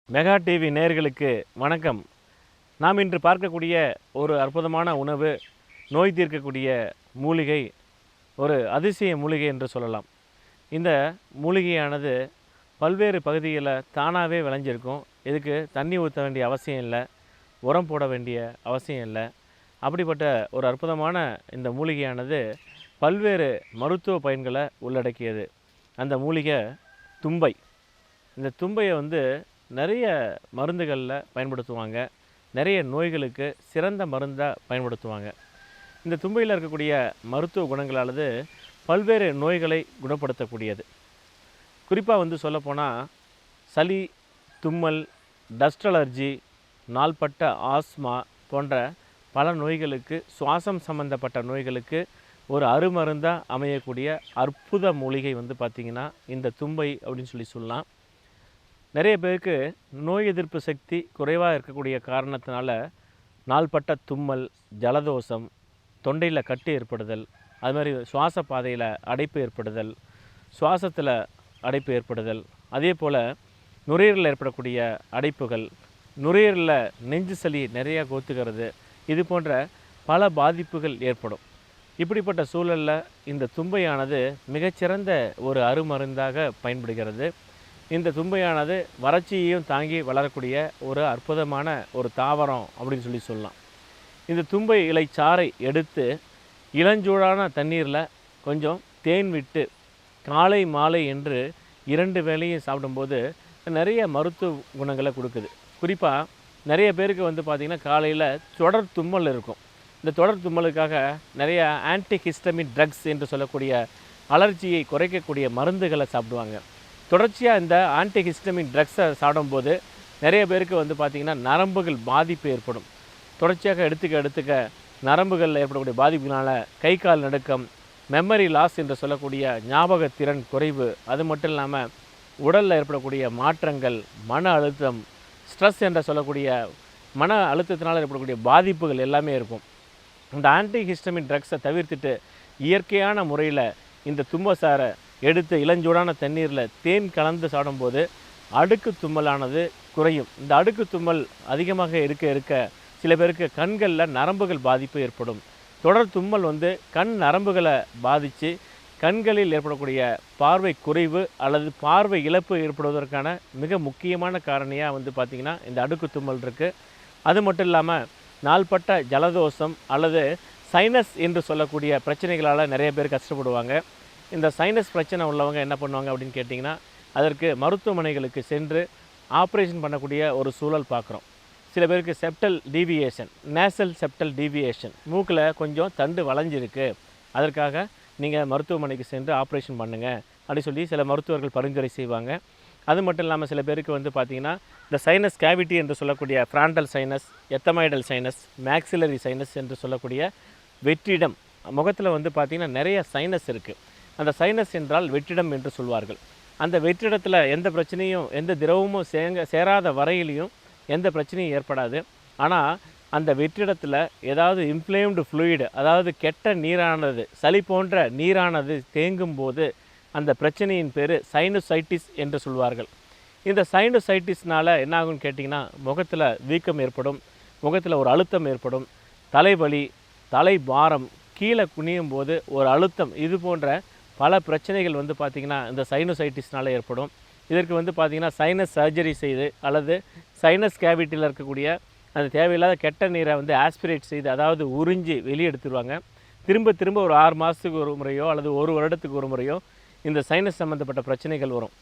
Mega TV நேயர்களுக்கு வணக்கம். நாம் இன்று பார்க்கக்கூடிய ஒரு அற்புதமான உணவு, நோய் தீர்க்கக்கூடிய மூலிகை, ஒரு அதிசய மூலிகை என்று சொல்லலாம். இந்த மூலிகையானது பல்வேறு பகுதிகளில் தானாகவே விளைஞ்சிருக்கும். இதுக்கு தண்ணி ஊற்ற வேண்டிய அவசியம் இல்லை, உரம் போட வேண்டிய அவசியம் இல்லை. அப்படிப்பட்ட ஒரு அற்புதமான இந்த மூலிகையானது பல்வேறு மருத்துவ பயன்களை உள்ளடக்கியது. அந்த மூலிகை தும்பை. இந்த தும்பையை நிறைய மருந்துகளில் பயன்படுத்துவாங்க. நிறைய நோய்களுக்கு சிறந்த மருந்தாக பயன்படுத்துவாங்க. இந்த தும்பையில் இருக்கக்கூடிய மருத்துவ குணங்களானது பல்வேறு நோய்களை குணப்படுத்தக்கூடியது. குறிப்பாக சொல்லப்போனால் சளி, தும்மல், டஸ்ட் அலர்ஜி, நாள்பட்ட ஆஸ்மா போன்ற பல நோய்களுக்கு, சுவாசம் சம்பந்தப்பட்ட நோய்களுக்கு ஒரு அருமருந்தாக அமையக்கூடிய அற்புத மூலிகை பார்த்திங்கன்னா இந்த தும்பை அப்படின்னு சொல்லலாம். நிறைய பேருக்கு நோய் எதிர்ப்பு சக்தி குறைவாக இருக்கக்கூடிய காரணத்தினால நாள்பட்ட தும்மல், ஜலதோஷம், தொண்டையில் கட்டு ஏற்படுதல், அது மாதிரி சுவாச பாதையில் அடைப்பு ஏற்படுதல், சுவாசத்தில் அடைப்பு ஏற்படுதல், அதே போல் நுரையீரலில் ஏற்படக்கூடிய அடைப்புகள், நுரையீரலில் நெஞ்சு சளி நிறையா கோத்துக்கிறது, இது போன்ற பல பாதிப்புகள் ஏற்படும். இப்படிப்பட்ட சூழலில் இந்த தும்பையானது மிகச்சிறந்த ஒரு அருமருந்தாக பயன்படுகிறது. இந்த தும்பையானது வறட்சியையும் தாங்கி வளரக்கூடிய ஒரு அற்புதமான ஒரு தாவரம் அப்படின்னு சொல்லலாம். இந்த தும்பை இலை சாறை எடுத்து இளஞ்சூடான தண்ணீரில் கொஞ்சம் தேன் விட்டு காலை மாலை என்று 2 வேளையும் சாப்பிடும்போது நிறைய மருத்துவ குணங்களை கொடுக்குது. குறிப்பாக நிறைய பேருக்கு பார்த்திங்கன்னா காலையில் தொடர் தும்மல் இருக்கும். இந்த தொடர் தும்மலுக்காக நிறைய ஆன்டிஹிஸ்டமின் ட்ரக்ஸ் என்று சொல்லக்கூடிய அலர்ஜியை குறைக்கக்கூடிய மருந்துகளை சாப்பிடுவாங்க. தொடர்ச்சியாக இந்த ஆன்டிஹிஸ்டமின் ட்ரக்ஸை சாப்பிடும்போது நிறைய பேருக்கு பார்த்திங்கன்னா நரம்புகள் பாதிப்பு ஏற்படும். தொடர்ச்சியாக எடுத்துக்க நரம்புகளில் ஏற்படக்கூடிய பாதிப்புனால கை கால் நடுக்கம், மெமரி லாஸ் என்று சொல்லக்கூடிய ஞாபகத்திறன் குறைவு, அது மட்டும் இல்லாமல் உடலில் ஏற்படக்கூடிய மாற்றங்கள், மன அழுத்தம், ஸ்ட்ரெஸ் என்று சொல்லக்கூடிய மன அழுத்தத்தினால் ஏற்படக்கூடிய பாதிப்புகள் எல்லாமே இருக்கும். இந்த ஆன்டிஹிஸ்டமின் ட்ரக்ஸை தவிர்த்துட்டு இயற்கையான முறையில் இந்த தும்பசாரை எடுத்து இளஞ்சூடான தண்ணீரில் தேன் கலந்து சாப்பிடும்போது அடுக்கு தும்மலானது குறையும். இந்த அடுக்கு தும்மல் அதிகமாக இருக்க சில பேருக்கு கண்களில் நரம்புகள் பாதிப்பு ஏற்படும். தொடர் தும்மல் கண் நரம்புகளை பாதித்து கண்களில் ஏற்படக்கூடிய பார்வை குறைவு அல்லது பார்வை இழப்பு ஏற்படுவதற்கான மிக முக்கியமான காரணியாக பார்த்திங்கன்னா இந்த அடுக்கு தும்மல் இருக்குது. அது மட்டும் இல்லாமல் நாள்பட்ட ஜலதோஷம் அல்லது சைனஸ் என்று சொல்லக்கூடிய பிரச்சனைகளால் நிறைய பேர் கஷ்டப்படுவாங்க. இந்த சைனஸ் பிரச்சனை உள்ளவங்க என்ன பண்ணுவாங்க அப்படின்னு கேட்டிங்கன்னா, அதற்கு மருத்துவமனைகளுக்கு சென்று ஆப்ரேஷன் பண்ணக்கூடிய ஒரு சூழல் பார்க்குறோம். சில பேருக்கு septal deviation, nasal septal deviation, மூக்கில் கொஞ்சம் தண்டு வளைஞ்சிருக்கு, அதற்காக நீங்கள் மருத்துவமனைக்கு சென்று ஆப்ரேஷன் பண்ணுங்கள் அப்படின்னு சொல்லி சில மருத்துவர்கள் பரிந்துரை செய்வாங்க. அது மட்டும் இல்லாமல் சில பேருக்கு பார்த்திங்கன்னா இந்த சைனஸ் கேவிட்டி என்று சொல்லக்கூடிய frontal sinus, ethmoidal sinus, maxillary sinus என்று சொல்லக்கூடிய வெற்றிடம், முகத்தில் பார்த்திங்கன்னா நிறைய சைனஸ் இருக்குது. அந்த சைனஸ் என்றால் வெற்றிடம் என்று சொல்வார்கள். அந்த வெற்றிடத்தில் எந்த பிரச்சனையும், எந்த திரவமும் சேராத வரையிலையும் எந்த பிரச்சனையும் ஏற்படாது. ஆனால் அந்த வெற்றிடத்தில் ஏதாவது இன்ஃப்ளேம்டு ஃப்ளூயிடு, அதாவது கெட்ட நீரானது, சளி போன்ற நீரானது தேங்கும் போது அந்த பிரச்சனையின் பேர் சைனசைட்டிஸ் என்று சொல்வார்கள். இந்த சைனசைட்டிஸ்னால் என்ன ஆகும்னு கேட்டிங்கன்னா, முகத்தில் வீக்கம் ஏற்படும், முகத்தில் ஒரு அழுத்தம் ஏற்படும், தலைவலி, தலை பாரம், கீழே குனியும் போது ஒரு அழுத்தம், இது போன்ற பல பிரச்சனைகள் பார்த்திங்கன்னா இந்த சைனசைட்டிஸ்னால் ஏற்படும். இதற்கு பார்த்திங்கன்னா சைனஸ் சர்ஜரி செய்து அல்லது சைனஸ் கேவிட்டியில் இருக்கக்கூடிய அந்த தேவையில்லாத கெட்ட நீரை ஆஸ்பிரேட் செய்து, அதாவது உறிஞ்சி வெளியெடுத்துருவாங்க. திரும்ப ஒரு 6 மாதத்துக்கு ஒரு முறையோ அல்லது 1 வருடத்துக்கு ஒரு முறையோ இந்த சைனஸ் சம்மந்தப்பட்ட பிரச்சனைகள் வரும்.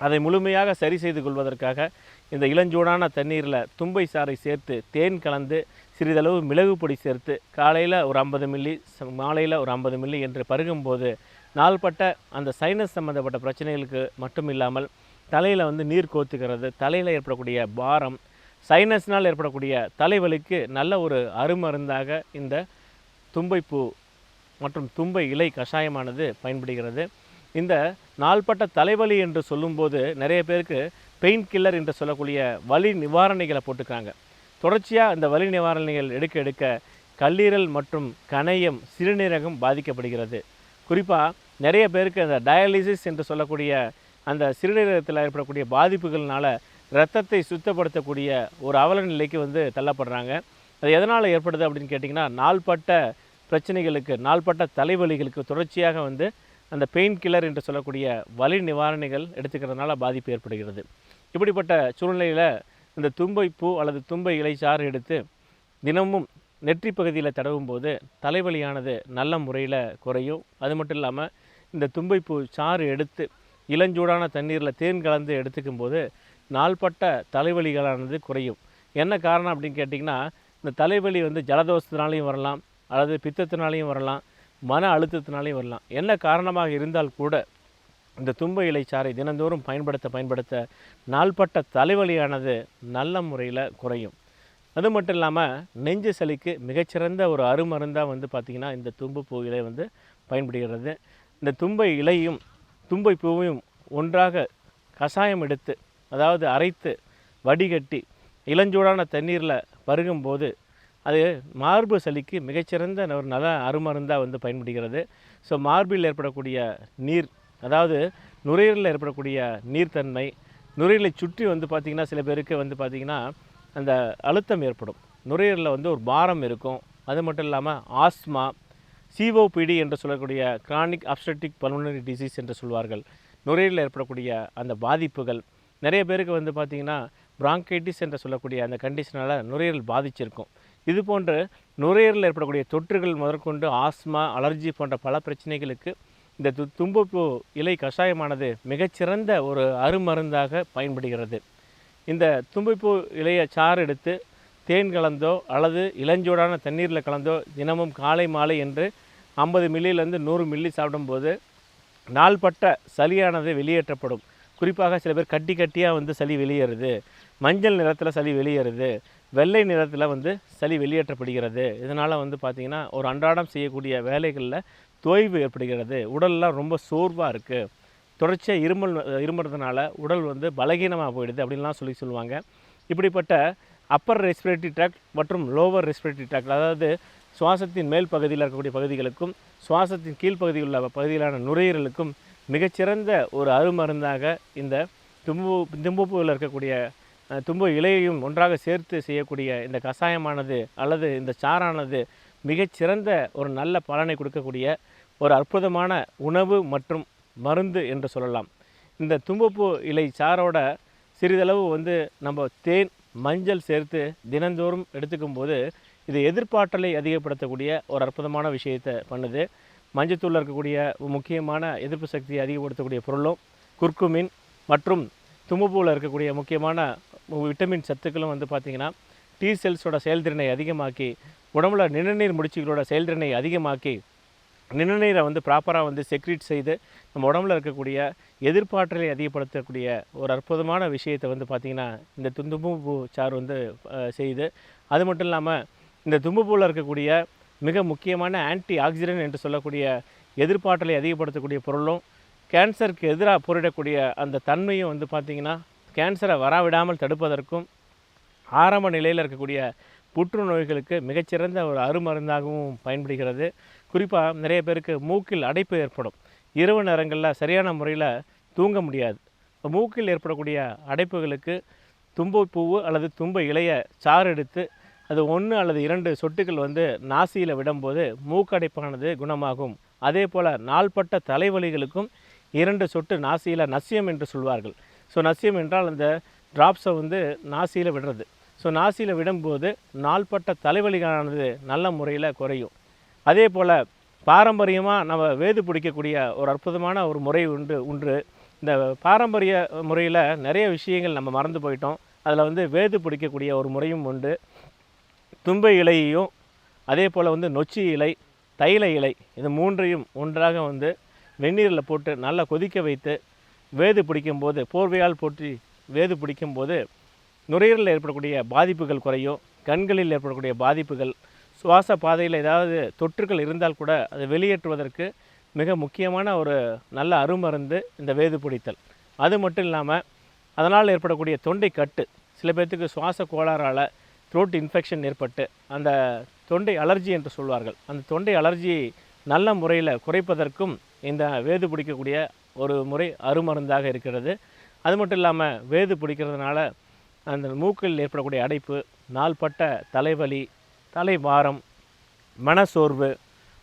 அதை முழுமையாக சரி செய்து கொள்வதற்காக இந்த இளஞ்சூடான தண்ணீரில் தும்பை சாறை சேர்த்து தேன் கலந்து சிறிதளவு மிளகு பொடி சேர்த்து காலையில் ஒரு 50 மில்லி, மாலையில் ஒரு 50 மில்லி என்று பருகும்போது நாள்பட்ட அந்த சைனஸ் சம்மந்தப்பட்ட பிரச்சனைகளுக்கு மட்டும் இல்லாமல் தலையில் நீர் கோத்துக்கிறது, தலையில் ஏற்படக்கூடிய பாரம், சைனஸ்னால் ஏற்படக்கூடிய தலைவலிக்கு நல்ல ஒரு அருமருந்தாக இந்த தும்பைப்பூ மற்றும் தும்பை இலை கஷாயமானது பயன்படுகிறது. இந்த நாள்பட்ட தலைவலி என்று சொல்லும்போது நிறைய பேருக்கு பெயின் கில்லர் என்று சொல்லக்கூடிய வலி நிவாரணிகளை போட்டுக்கிறாங்க. தொடர்ச்சியாக இந்த வலி நிவாரணிகள் எடுக்க கல்லீரல் மற்றும் கணையம், சிறுநீரகம் பாதிக்கப்படுகிறது. குறிப்பாக நிறைய பேருக்கு அந்த டயாலிசிஸ் என்று சொல்லக்கூடிய அந்த சிறுநீரகத்தில் ஏற்படக்கூடிய பாதிப்புகள்னால இரத்தத்தை சுத்தப்படுத்தக்கூடிய ஒரு அவல நிலைக்கு வந்து தள்ளப்படுறாங்க. அது எதனால் ஏற்படுது அப்படின்னு கேட்டிங்கன்னா, நாள்பட்ட பிரச்சனைகளுக்கு, நாள்பட்ட தலைவலிகளுக்கு தொடர்ச்சியாக வந்து அந்த பெயின் கில்லர் என்று சொல்லக்கூடிய வலி நிவாரணிகள் எடுத்துக்கிறதுனால பாதிப்பு ஏற்படுகிறது. இப்படிப்பட்ட சூழ்நிலையில் இந்த தும்பைப்பூ அல்லது தும்பை இலை சாறு எடுத்து தினமும் நெற்றி பகுதியில் தடவும் போது தலைவலியானது நல்ல முறையில் குறையும். அது மட்டும் இல்லாமல் இந்த தும்பைப்பூ சாறு எடுத்து இளஞ்சூடான தண்ணீரில் தேன் கலந்து எடுத்துக்கும் போது நாள்பட்ட தலைவலிகளானது குறையும். என்ன காரணம் அப்படின்னு கேட்டிங்கன்னா, இந்த தலைவலி வந்து ஜலதோஷத்தினாலையும் வரலாம், அல்லது பித்தத்தினாலையும் வரலாம், மன அழுத்தத்தினாலையும் வரலாம். என்ன காரணமாக இருந்தால் கூட இந்த தும்பை இலை சாறை தினந்தோறும் பயன்படுத்த நாள்பட்ட தலைவலியானது நல்ல முறையில் குறையும். அது மட்டும் இல்லாமல் நெஞ்சு சளிக்கு மிகச்சிறந்த ஒரு அருமருந்தாக வந்து பார்த்திங்கன்னா இந்த தும்பைப்பூ இலை வந்து பயன்படுகிறது. இந்த தும்பை இலையும் தும்பை பூவையும் ஒன்றாக கஷாயம் எடுத்து, அதாவது அரைத்து வடிகட்டி இளஞ்சூடான தண்ணீரில் பருகும்போது அது மார்பு சளிக்கு மிகச்சிறந்த ஒரு நல்ல அருமருந்தாக வந்து பயன்படுகிறது. ஸோ மார்பில் ஏற்படக்கூடிய நீர், அதாவது நுரையீரலில் ஏற்படக்கூடிய நீர்த்தன்மை, நுரையீரலை சுற்றி வந்து பார்த்திங்கன்னா சில பேருக்கு வந்து பார்த்திங்கன்னா அந்த அழுத்தம் ஏற்படும், நுரையீரலில் வந்து ஒரு பாரம் இருக்கும். அது மட்டும் இல்லாமல் ஆஸ்மா, சிஓபிடி என்று சொல்லக்கூடிய கிரானிக் அப்ஸ்ட்ரக்டிவ் பல்மனரி டிசீஸ் என்று சொல்வார்கள். நுரையீரலில் ஏற்படக்கூடிய அந்த பாதிப்புகள் நிறைய பேருக்கு வந்து பார்த்திங்கன்னா பிராங்கைட்டிஸ் என்று சொல்லக்கூடிய அந்த கண்டிஷனால் நுரையீரல் பாதிச்சிருக்கும். இது போன்று நுரையீரலில் ஏற்படக்கூடிய தொற்றுகள் முதற்கொண்டு ஆஸ்மா, அலர்ஜி போன்ற பல பிரச்சனைகளுக்கு இந்த தும்பைப்பூ இலை கஷாயமானது மிகச்சிறந்த ஒரு அருமருந்தாக பயன்படுகிறது. இந்த தும்பைப்பூ இலையை சாறு எடுத்து தேன் கலந்தோ அல்லது இளஞ்சூடான தண்ணீரில் கலந்தோ தினமும் காலை மாலை என்று 50 மில்லியிலேருந்து 100 மில்லி சாப்பிடும்போது நாள்பட்ட சளியானது வெளியேற்றப்படும். குறிப்பாக சில பேர் கட்டி கட்டியாக வந்து சளி வெளியேறுது, மஞ்சள் நிறத்தில் சளி வெளியேறுது, வெள்ளை நிறத்தில் வந்து சளி வெளியேற்றப்படுகிறது. இதனால் வந்து பார்த்திங்கன்னா ஒரு அன்றாடம் செய்யக்கூடிய வேலைகளில் தொய்வு ஏற்படுகிறது, உடல்லாம் ரொம்ப சோர்வாக இருக்குது, தொடர்ச்சியாக இருமுறதுனால உடல் வந்து பலகீனமாக போயிடுது அப்படின்லாம் சொல்லுவாங்க. இப்படிப்பட்ட அப்பர் ரெஸ்பிரேட்டரி ட்ராக்ட் மற்றும் லோவர் ரெஸ்பிரேட்டரி ட்ராக்ட், அதாவது சுவாசத்தின் மேல் பகுதியில் இருக்கக்கூடிய பகுதிகளுக்கும் சுவாசத்தின் கீழ்ப்பகுதியில் உள்ள பகுதியிலான நுரையீரலுக்கும் மிகச்சிறந்த ஒரு அருமருந்தாக இந்த தும்பைப்பூவில் இருக்கக்கூடிய தும்பை இலையையும் ஒன்றாக சேர்த்து செய்யக்கூடிய இந்த கஷாயமானது அல்லது இந்த சாறானது மிகச்சிறந்த ஒரு நல்ல பலனை கொடுக்கக்கூடிய ஒரு அற்புதமான உணவு மற்றும் மருந்து என்று சொல்லலாம். இந்த தும்பைப்பூ இலை சாரோட சிறிதளவு வந்து நம்ம தேன், மஞ்சள் சேர்த்து தினந்தோறும் எடுத்துக்கும் போது இது எதிர்ப்பாற்றலை அதிகப்படுத்தக்கூடிய ஒரு அற்புதமான விஷயத்தை பண்ணுது. மஞ்சத்தூளில் இருக்கக்கூடிய முக்கியமான எதிர்ப்பு சக்தியை அதிகப்படுத்தக்கூடிய பொருளும் குர்குமின் மற்றும் தும்பைப்பூவில் இருக்கக்கூடிய முக்கியமான விட்டமின் சத்துக்களும் வந்து பார்த்திங்கன்னா T செல்ஸோட செயல்திறனை அதிகமாக்கி, உடம்புல நிணநீர் முடிச்சுகளோட செயல்திறனை அதிகமாக்கி, நிணநீரை வந்து ப்ராப்பராக வந்து செக்ரீட் செய்து நம்ம உடம்புல இருக்கக்கூடிய எதிர்ப்பாற்றலை அதிகப்படுத்தக்கூடிய ஒரு அற்புதமான விஷயத்தை வந்து பார்த்திங்கன்னா இந்த தும்பைப்பூ சாறு வந்து செய்யுது. அது மட்டும் இல்லாமல் இந்த தும்பைப்பூவில் இருக்கக்கூடிய மிக முக்கியமான ஆன்டி ஆக்சிடென்ட் என்று சொல்லக்கூடிய எதிர்ப்பாற்றலை அதிகப்படுத்தக்கூடிய பொருளும் கேன்சருக்கு எதிராக போரிடக்கூடிய அந்த தன்மையும் வந்து பார்த்திங்கன்னா கேன்சரை வரவிடாமல் தடுப்பதற்கும் ஆரம்ப நிலையில் இருக்கக்கூடிய புற்றுநோய்களுக்கு மிகச்சிறந்த ஒரு அருமருந்தாகவும் பயன்படுகிறது. குறிப்பாக நிறைய பேருக்கு மூக்கில் அடைப்பு ஏற்படும், இரவு நேரங்களில் சரியான முறையில் தூங்க முடியாது. மூக்கில் ஏற்படக்கூடிய அடைப்புகளுக்கு தும்பைப்பூவு அல்லது தும்பை இலையை சாறு எடுத்து அது 1 அல்லது 2 சொட்டுகள் வந்து நாசியில் விடும்போது மூக்கடைப்பானது குணமாகும். அதே போல் நாள்பட்ட தலைவலிகளுக்கும் 2 சொட்டு நாசியில், நசியம் என்று சொல்வார்கள். ஸோ நசியம் என்றால் அந்த ட்ராப்ஸை வந்து நாசியில் விடுறது. ஸோ நாசியில் விடும்போது நாள்பட்ட தலைவலிகளானது நல்ல முறையில் குறையும். அதே போல் பாரம்பரியமாக நம்ம வேது பிடிக்கக்கூடிய ஒரு அற்புதமான ஒரு முறை உண்டு. இந்த பாரம்பரிய முறையில் நிறைய விஷயங்கள் நம்ம மறந்து போயிட்டோம். அதில் வந்து வேது பிடிக்கக்கூடிய ஒரு முறையும் உண்டு. தும்பை இலையையும் அதே போல் வந்து நொச்சி இலை, தைல இலை, இது 3ஐயும் ஒன்றாக வந்து வெந்நீரில் போட்டு நல்லா கொதிக்க வைத்து வேது பிடிக்கும்போது, போர்வையால் போற்றி வேது பிடிக்கும்போது நுரையீரலில் ஏற்படக்கூடிய பாதிப்புகள் குறையும். கண்களில் ஏற்படக்கூடிய பாதிப்புகள், சுவாச பாதையில் ஏதாவது தொற்றுகள் இருந்தால் கூட அதை வெளியேற்றுவதற்கு மிக முக்கியமான ஒரு நல்ல அருமருந்து இந்த வேது பிடித்தல். அது மட்டும் இல்லாமல் அதனால் ஏற்படக்கூடிய தொண்டை கட்டு, சில பேர்த்துக்கு சுவாச கோளாறால் த்ரோட் இன்ஃபெக்ஷன் ஏற்பட்டு அந்த தொண்டை அலர்ஜி என்று சொல்வார்கள், அந்த தொண்டை அலர்ஜியை நல்ல முறையில் குறைப்பதற்கும் இந்த வேது பிடிக்கக்கூடிய ஒரு முறை அருமருந்தாக இருக்கிறது. அது மட்டும் இல்லாமல் வேது பிடிக்கிறதுனால அந்த மூக்கில் ஏற்படக்கூடிய அடைப்பு, நாள்பட்ட தலைவலி, தலைபாரம், மனசோர்வு,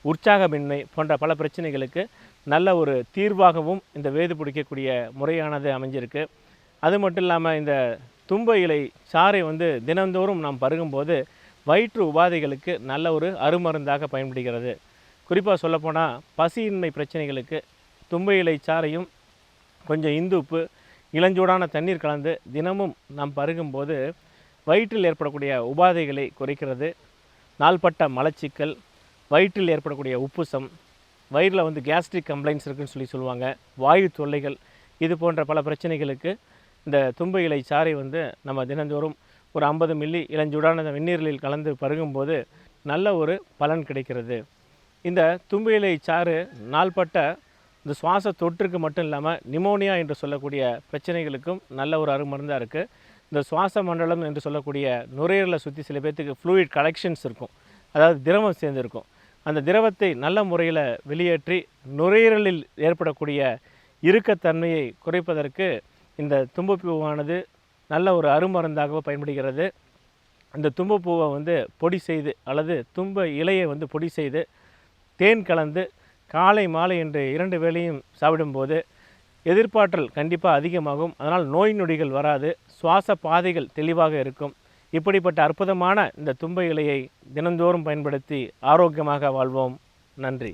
உற்சாகமின்மை போன்ற பல பிரச்சனைகளுக்கு நல்ல ஒரு தீர்வாகவும் இந்த வேது பிடிக்கக்கூடிய முறையானது அமைஞ்சிருக்கு. அது மட்டும் இல்லாமல் இந்த தும்ப இலை சாறை தினந்தோறும் நாம் பருகும்போது வயிற்று உபாதைகளுக்கு நல்ல ஒரு அருமருந்தாக பயன்படுகிறது. குறிப்பாக சொல்லப்போனால் பசியின்மை பிரச்சனைகளுக்கு தும்ப இலை சாறையும் கொஞ்சம் இந்துப்பு, இளஞ்சூடான தண்ணீர் கலந்து தினமும் நாம் பருகும்போது வயிற்றில் ஏற்படக்கூடிய உபாதைகளை குறைக்கிறது. நாள்பட்ட மலச்சிக்கல், வயிற்றில் ஏற்படக்கூடிய உப்புசம், வயிறில் கேஸ்ட்ரிக் கம்ப்ளைண்ட்ஸ் இருக்குதுன்னு சொல்லுவாங்க, வாயு தொல்லைகள், இது போன்ற பல பிரச்சனைகளுக்கு இந்த தும்ப இலை சாறை நம்ம தினந்தோறும் ஒரு 50 மில்லி இளஞ்சூடான வெந்நீரில் கலந்து பருகும்போது நல்ல ஒரு பலன் கிடைக்கிறது. இந்த தும்ப இலை சாறு நாள்பட்ட இந்த சுவாச தொற்றுக்கு மட்டும் இல்லாமல் நிமோனியா என்று சொல்லக்கூடிய பிரச்சனைகளுக்கும் நல்ல ஒரு அருமருந்தாக இருக்குது. இந்த சுவாச மண்டலம் என்று சொல்லக்கூடிய நுரையீரலை சுற்றி சில பேர்த்துக்கு ஃப்ளூயிட் கலெக்ஷன்ஸ் இருக்கும், அதாவது திரவம் சேர்ந்துருக்கும். அந்த திரவத்தை நல்ல முறையில் வெளியேற்றி நுரையீரலில் ஏற்படக்கூடிய இறுக்கத்தன்மையை குறைப்பதற்கு இந்த தும்பப்பூவானது நல்ல ஒரு அருமருந்தாக பயன்படுகிறது. இந்த தும்பப்பூவை பொடி செய்து அல்லது தும்ப இலையை பொடி செய்து தேன் கலந்து காலை மாலை என்று 2 வேளையும் சாப்பிடும்போது எதிர்ப்பாற்றல் கண்டிப்பாக அதிகமாகும். அதனால் நோய் நொடிகள் வராது, சுவாச பாதைகள் தெளிவாக இருக்கும். இப்படிப்பட்ட அற்புதமான இந்த தும்ப இலையை தினந்தோறும் பயன்படுத்தி ஆரோக்கியமாக வாழ்வோம். நன்றி.